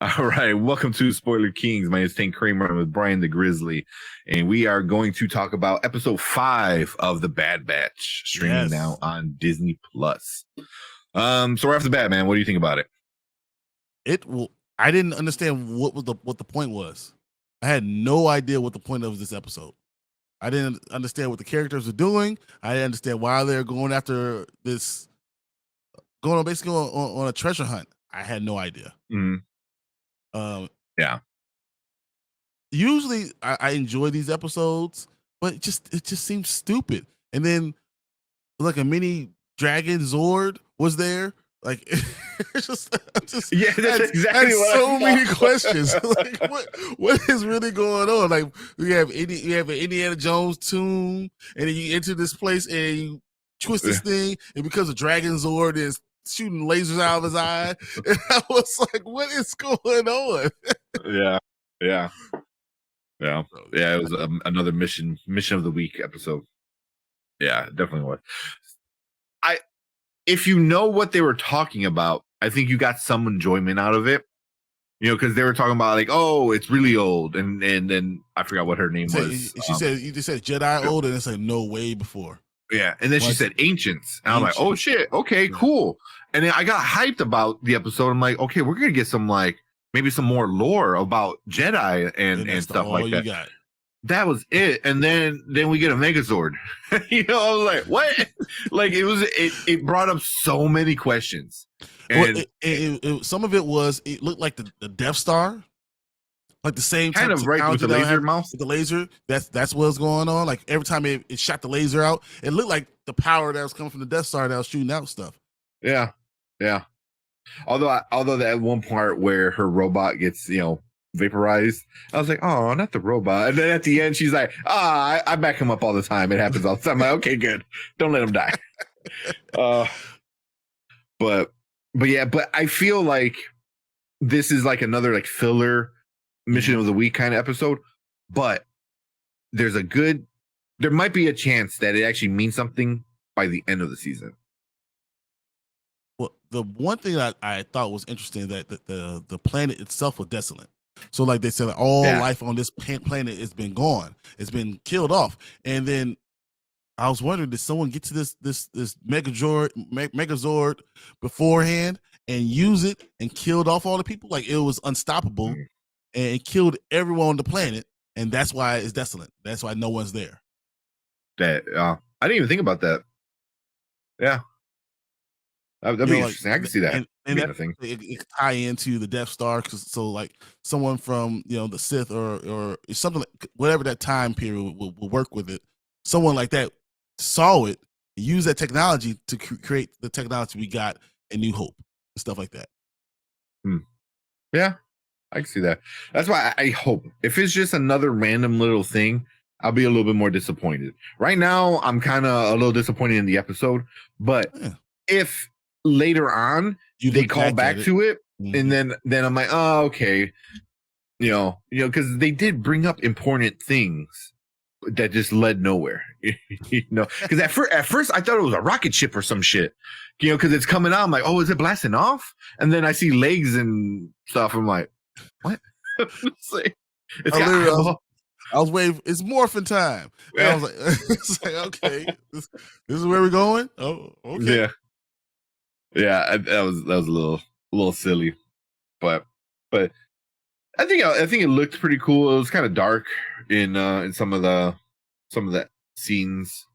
All right, welcome to Spoiler Kings. My name is Tank Kramer. I'm with Brian the Grizzly, and we are going to talk about episode 5 of The Bad Batch, streaming now on Disney Plus. So right off the bat, man, what do you think about it? I didn't understand what the point was. I had no idea what the point of this episode. I didn't understand what the characters were doing. I didn't understand why they're going after this, going on basically on a treasure hunt. I had no idea. Yeah. Usually I enjoy these episodes, but it just seems stupid. And then like a mini Dragon Zord was there. Like just yeah, that's exactly what so many questions. Like what is really going on? Like you have an Indiana Jones tomb, and then you enter this place and you twist this thing, and because a Dragon Zord is shooting lasers out of his eye, and I was like, what is going on? Yeah. It was another mission of the week episode. Yeah, definitely was. If you know what they were talking about, I think you got some enjoyment out of it. You know, because they were talking about like, oh, it's really old, and then I forgot what her name was. She said, "You just said Jedi old," and it's like no way before. Yeah, and then she said ancients, and I'm like, oh shit, okay, cool. And then I got hyped about the episode. I'm like, okay, we're gonna get some like maybe some more lore about Jedi and stuff like that. That was it, and then we get a Megazord. You know, I was like, what? Like it brought up so many questions. And some of it looked like the Death Star, like the same kind of right with the laser mouse. The laser, that's what's going on. Like every time it shot the laser out, it looked like the power that was coming from the Death Star that was shooting out stuff. Yeah. Although that one part where her robot gets vaporized, I was like, oh, not the robot. And then at the end she's like, I back him up all the time, it happens all the time. I'm like, okay, good, don't let him die. But I feel like this is like another like filler mission of the week kind of episode, but there might be a chance that it actually means something by the end of the season. Well, the one thing that I thought was interesting that the planet itself was desolate. So like they said, all life on this planet has been gone. It's been killed off. And then I was wondering, did someone get to this Megazord beforehand and use it and killed off all the people? Like it was unstoppable and it killed everyone on the planet. And that's why it's desolate. That's why no one's there. I didn't even think about that. Yeah. That'd be interesting. I can see that. And that thing. It tie into the Death Star, so like someone from the Sith or something like whatever that time period will work with it. Someone like that saw it, use that technology to create the technology we got in New Hope and stuff like that. Yeah, I can see that. That's why I hope if it's just another random little thing, I'll be a little bit more disappointed. Right now, I'm kind of a little disappointed in the episode, but if later on they call back to it, and then I'm like, oh, okay, because they did bring up important things that just led nowhere. Because at first I thought it was a rocket ship or some shit, because it's coming out. I'm like, oh, is it blasting off? And then I see legs and stuff. I'm like, what? I was waiting. It's morphin' time. And I was like, it's like, okay, this is where we're going. Oh, okay. Yeah. That was a little silly, but I think it looked pretty cool. It was kind of dark in some of the scenes.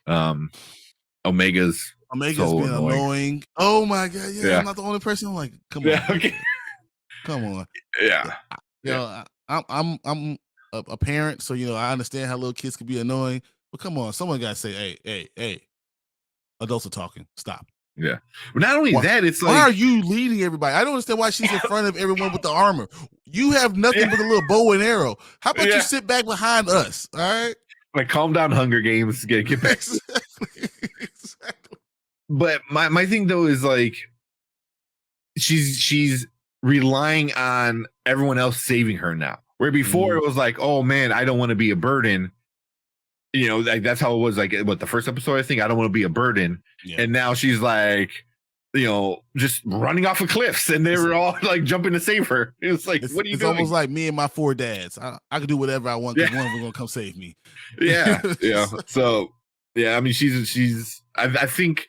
Omega's so being annoying. Oh my god! Yeah, I'm not the only person. I'm like, come on, okay. Come on. Yeah. I'm a parent, so I understand how little kids can be annoying. But come on, someone got to say, hey, adults are talking. Stop. Yeah. But not only that, it's like, why are you leading everybody? I don't understand why she's in front of everyone with the armor. You have nothing but a little bow and arrow. How about you sit back behind us? All right. Like, calm down, Hunger Games. Get back. Exactly. But my thing though is like, she's relying on everyone else saving her now. Where before it was like, oh man, I don't want to be a burden. Like that's how it was. Like, what, the first episode? I think I don't want to be a burden. Yeah. And now she's like, just running off of cliffs, and they were all like jumping to save her. It was like, what are you It's doing? almost like me and my 4 dads. I can do whatever I want because Yeah. one of them gonna come save me. Yeah. So yeah, I mean, she's. I think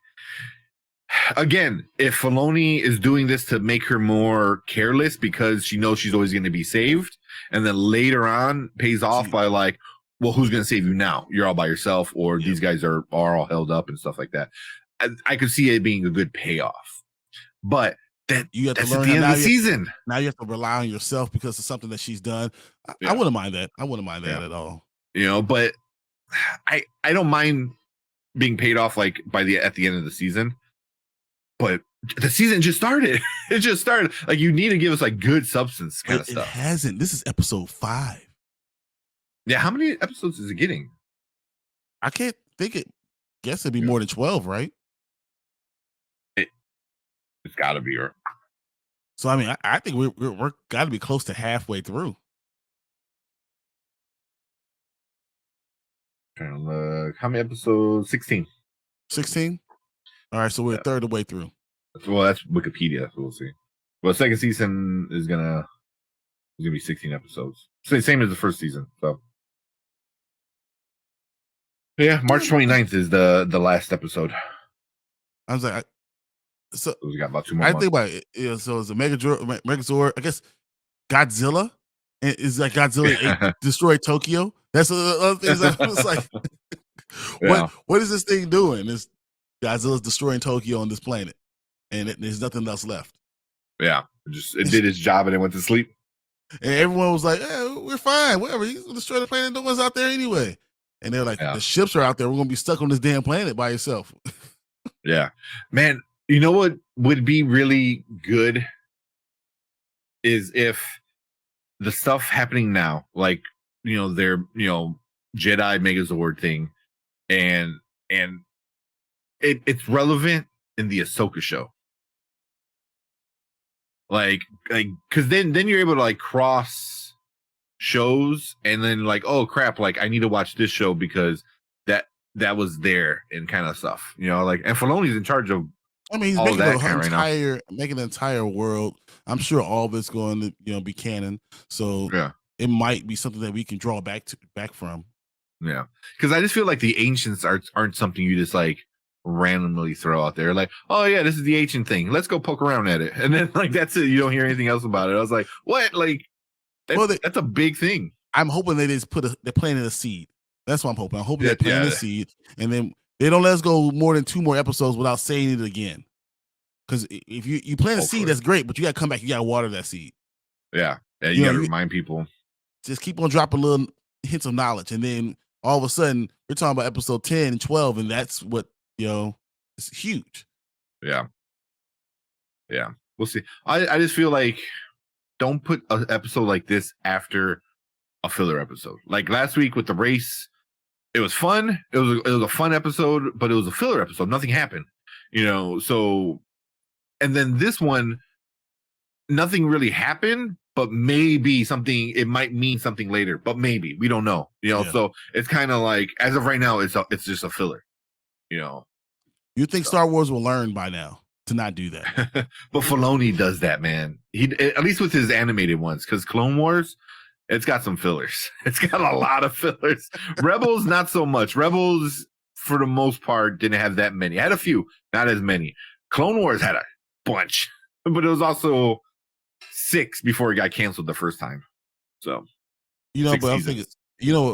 again, if Filoni is doing this to make her more careless because she knows she's always going to be saved, and then later on pays off by like, well, who's going to save you now? You're all by yourself, or these guys are all held up and stuff like that. I could see it being a good payoff, but you have to that's learn at the end of the now season. Now you have to rely on yourself because of something that she's done. I wouldn't mind that. I wouldn't mind that at all. But I don't mind being paid off like at the end of the season. But the season just started. It just started. Like, you need to give us like good substance kind of stuff. It hasn't. This is episode 5. Yeah, how many episodes is it getting? I can't think it. Guess it'd be more than 12, right? It's got to be. So I mean, I think we're got to be close to halfway through. Trying to look. How many episodes? 16. 16. All right, so we're a third of the way through. Well, that's Wikipedia, so we'll see. Well, second season is gonna be 16 episodes. Same as the first season. So yeah, March 29th is the last episode. I was like, so we got about 2 more. I think about it. So it's a Megazord. I guess Godzilla is like Godzilla destroyed Tokyo. That's the other things. I was like, what is this thing doing? This Godzilla's destroying Tokyo on this planet, and there's nothing else left. Yeah, it did its job and it went to sleep. And everyone was like, we're fine, whatever. You can destroy the planet. No one's out there anyway. And they're like, the ships are out there. We're going to be stuck on this damn planet by yourself. Yeah. Man, you know what would be really good is if the stuff happening now, like, their, Jedi Megazord thing, and it's relevant in the Ahsoka show. Like, because then you're able to like cross shows, and then like, oh crap, like I need to watch this show because that was there and kind of stuff, like. And Filoni's in charge of. I mean, he's making an entire world. I'm sure all of it's going to be canon. So it might be something that we can draw back from. Yeah, because I just feel like the ancients aren't something you just like randomly throw out there, like, oh yeah, this is the ancient thing, let's go poke around at it, and then like that's it. You don't hear anything else about it. I was like, what? Like, that's a big thing. I'm hoping they just they're planting a seed. That's what I'm hoping. I'm hoping they're planting a seed, and then they don't let us go more than 2 more episodes without saying it again. Because if you plant a seed, that's great, but you got to come back. You got to water that seed. Yeah, you got to remind people. Just keep on dropping little hints of knowledge, and then all of a sudden we're talking about episode 10 and 12, and that's what it's huge. Yeah, we'll see. I just feel like don't put an episode like this after a filler episode. Like last week with the race, it was fun. It was a fun episode, but it was a filler episode. Nothing happened, So, and then this one, nothing really happened, but maybe something. It might mean something later, but maybe we don't know. So it's kind of like, as of right now, it's just a filler. You think Star Wars will learn by now to not do that? But Filoni does that, man. He, at least with his animated ones, because Clone Wars, it's got some fillers. It's got a lot of fillers. Rebels, not so much. Rebels, for the most part, didn't have that many. Had a few, not as many. Clone Wars had a bunch, but it was also 6 before it got canceled the first time. So, but I'm thinking,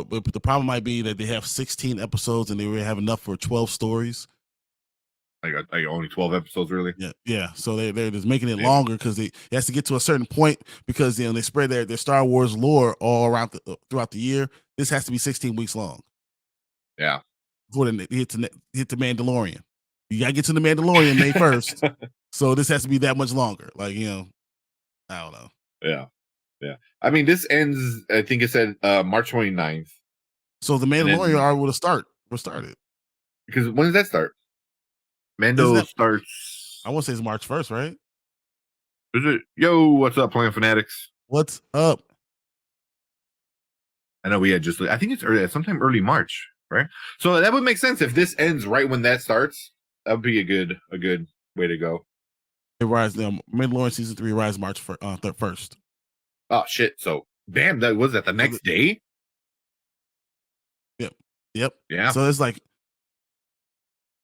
but the problem might be that they have 16 episodes and they already have enough for 12 stories. Like only 12 episodes, really? Yeah. So they're just making it longer because it has to get to a certain point, because they spread their Star Wars lore all around throughout the year. This has to be 16 weeks long. Yeah. Before they hit the Mandalorian. You gotta get to the Mandalorian May 1st. So this has to be that much longer. Like, I don't know. Yeah. I mean, this ends, I think it said March 29th. So the Mandalorian already would have started. Because when does that start? Mando starts. I want to say it's March 1st, right? Is it? Yo, what's up, Plan Fanatics? What's up? I know we had I think it's sometime early March, right? So that would make sense if this ends right when that starts. That would be a good way to go. It rises. Mandalorian season 3 rises March 1st. Oh shit! So damn, that was that the next day. Yep. Yeah. So it's like,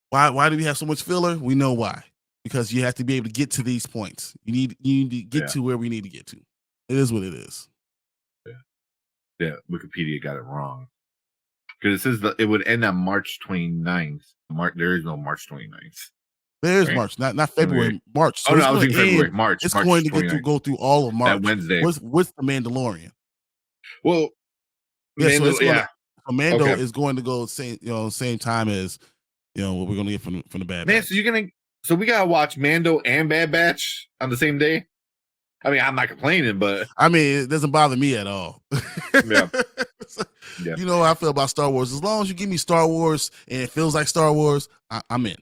why do we have so much filler? We know why. Because you have to be able to get to these points. You need to get to where we need to get to. It is what it is. Yeah, Wikipedia got it wrong. Because it says that it would end on March 29th. There is no March 29th. There is March, not February. March. So no, I was in February. March. It's March going to go through all of March. That Wednesday. With the Mandalorian. Well, Mando is going to go same time as what we're going to get from the Bad Batch. So we gotta watch Mando and Bad Batch on the same day. I mean, I'm not complaining, but I mean, it doesn't bother me at all. Yeah. You know how I feel about Star Wars. As long as you give me Star Wars and it feels like Star Wars, I'm in.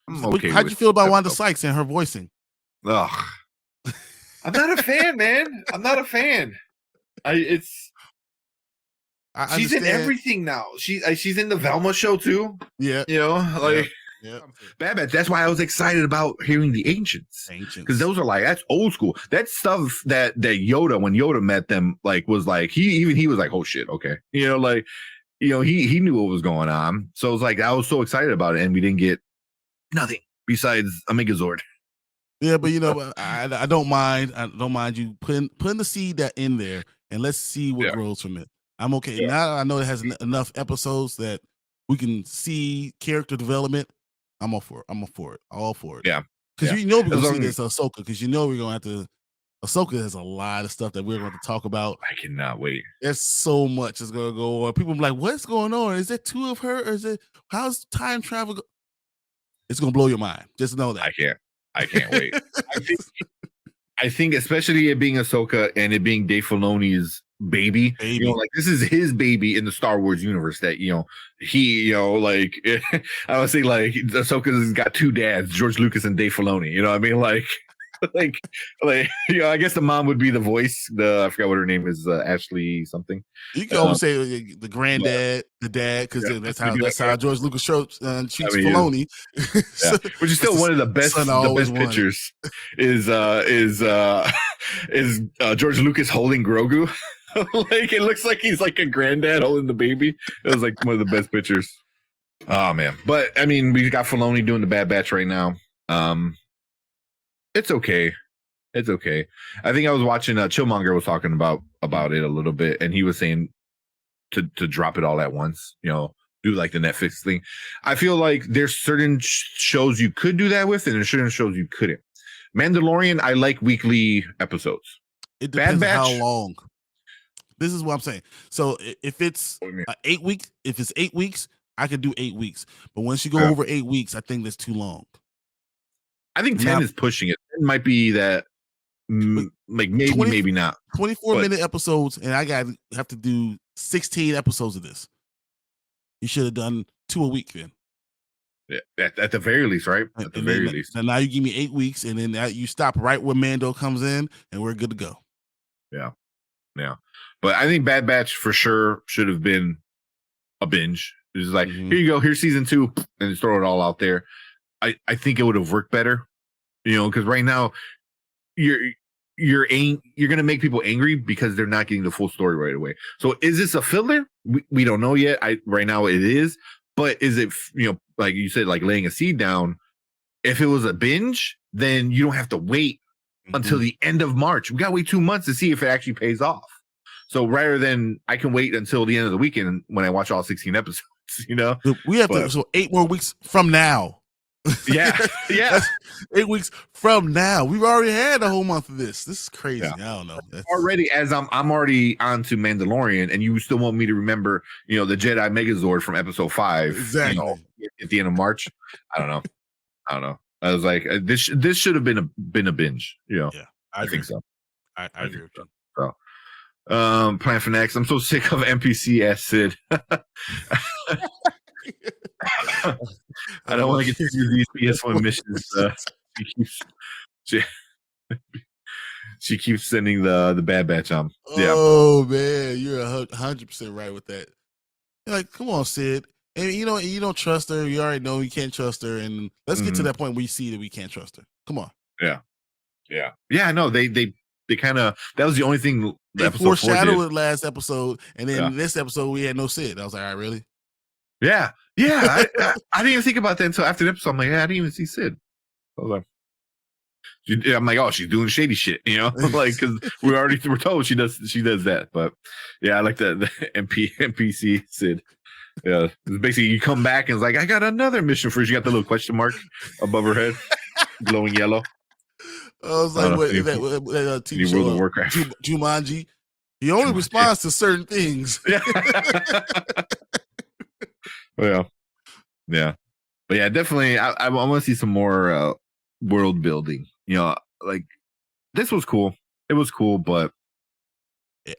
I'm okay. How'd you feel about Wanda Sykes and her voicing? Ugh. I'm not a fan, man. I'm not a fan. She's in everything now. She's in the Velma show too. Yeah. Yeah. Bad Batch. That's why I was excited about hearing the Ancients. Because those are that's old school. That stuff that Yoda, when Yoda met them, was like he was like, oh shit, okay. He knew what was going on. So it was like I was so excited about it, and we didn't get nothing besides a Megazord. Yeah, but I don't mind. I don't mind you putting the seed that in there, and let's see what grows from it. I'm okay. Yeah. Now I know it has enough episodes that we can see character development. I'm all for it. All for it. Yeah. Because we're going to see this Ahsoka, because we're going to have to. Ahsoka has a lot of stuff that we're going to talk about. I cannot wait. There's so much that's going to go on. People be like, what's going on? Is there two of her? Or how's time travel? It's going to blow your mind. Just know that. I can't wait. I think especially it being Ahsoka and it being Dave Filoni's baby. This is his baby in the Star Wars universe that, I would say Ahsoka's got two dads, George Lucas and Dave Filoni, you know what I mean? I guess the mom would be the voice. I forgot what her name is, Ashley something. You can always say the granddad, the dad, because that's how George Lucas treats Filoni. Which is still one of the best pictures. Is George Lucas holding Grogu? It looks like he's like a granddad holding the baby. It was like one of the best pictures. Oh man, but I mean, we got Filoni doing the Bad Batch right now. It's okay. It's okay. I think I was watching Chillmonger was talking about it a little bit, and he was saying to drop it all at once, do like the Netflix thing. I feel like there's certain shows you could do that with, and there's certain shows you couldn't. Mandalorian, I like weekly episodes. It depends on how long. This is what I'm saying. So if it's 8 weeks, I could do 8 weeks. But once you go over 8 weeks, I think that's too long. I think 10 is pushing it. 10 might be that, maybe not. 24-minute episodes, and I have to do 16 episodes of this. You should have done 2 a week then. Yeah, at the very least, right? At the very least. And now you give me 8 weeks, and then you stop right where Mando comes in, and we're good to go. Yeah. But I think Bad Batch for sure should have been a binge. It's like, here you go, here's season 2, and just throw it all out there. I think it would have worked better, because right now you're gonna make people angry because they're not getting the full story right away. So is this a filler? We don't know yet. Right now it is, but is it like you said, like laying a seed down? If it was a binge, then you don't have to wait until the end of March. We gotta wait 2 months to see if it actually pays off. So rather than I can wait until the end of the weekend when I watch all 16 episodes, we have so 8 more weeks from now. Yeah. 8 weeks from now. We've already had a whole month of this. This is crazy. Yeah. I don't know. Already, as I'm already on to Mandalorian, and you still want me to remember, the Jedi Megazord from episode 5 exactly at the end of March. I don't know. I was like, this should have been a binge. Yeah, I think so. I agree with you. So, Plan for Next. I'm so sick of NPC acid. I don't want to get to these PS1 missions. She keeps sending the Bad Batch on. Oh man, you're 100% right with that. You're like, come on, Sid. And you don't trust her. You already know you can't trust her. And let's get to that point where you see that we can't trust her. Come on. Yeah. No, they kind of, that was the only thing the They episode 4 foreshadowed did. it last episode, and then this episode we had no Sid. I was like, all right, really? Yeah. I didn't even think about that until after the episode. I'm like, I didn't even see Sid. I was like, I'm like, oh, she's doing shady shit, you know, like, because we're told she does that. But yeah, I like the NPC Sid. Yeah, it's basically you come back and it's like, I got another mission for you. You got the little question mark above her head, glowing yellow. I was like, what that TV show, World of Warcraft, Jumanji. He only responds to certain things. Yeah, but yeah, definitely. I want to see some more world building. You know, like this was cool. It was cool, but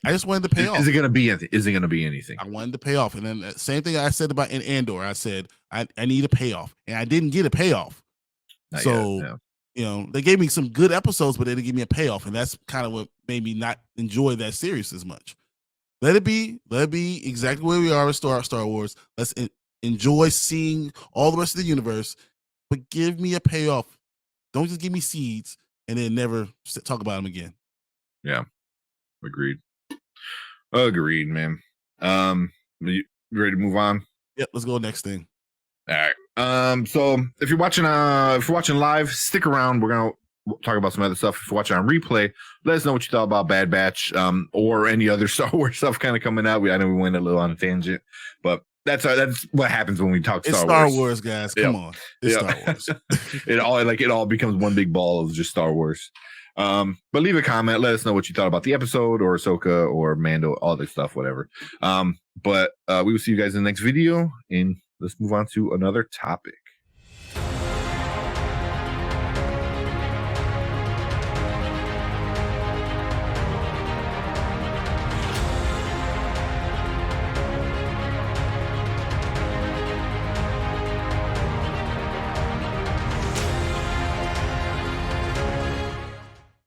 I just wanted to pay off. Is it going to be anything? Is it going to be anything? I wanted to pay off, and then the same thing I said about in Andor. I said I need a payoff, and I didn't get a payoff. Not so yet, no. You know, they gave me some good episodes, but they didn't give me a payoff, and that's kind of what made me not enjoy that series as much. Let it be exactly where we are with Star Wars. Let's enjoy seeing all the rest of the universe, but give me a payoff. Don't just give me seeds and then never talk about them again. Yeah, agreed, man. You ready to move on? Yep, let's go next thing. All right. So if you're watching live, stick around. We're gonna talk about some other stuff. If you're watching on replay, let us know what you thought about Bad Batch, or any other Star Wars stuff kind of coming out. I know we went a little on a tangent, but that's what happens when we talk Star Wars, guys. Come on, it's Star Wars. it all becomes one big ball of just Star Wars. But leave a comment. Let us know what you thought about the episode, or Ahsoka, or Mando, all this stuff, whatever. But we will see you guys in the next video, and let's move on to another topic.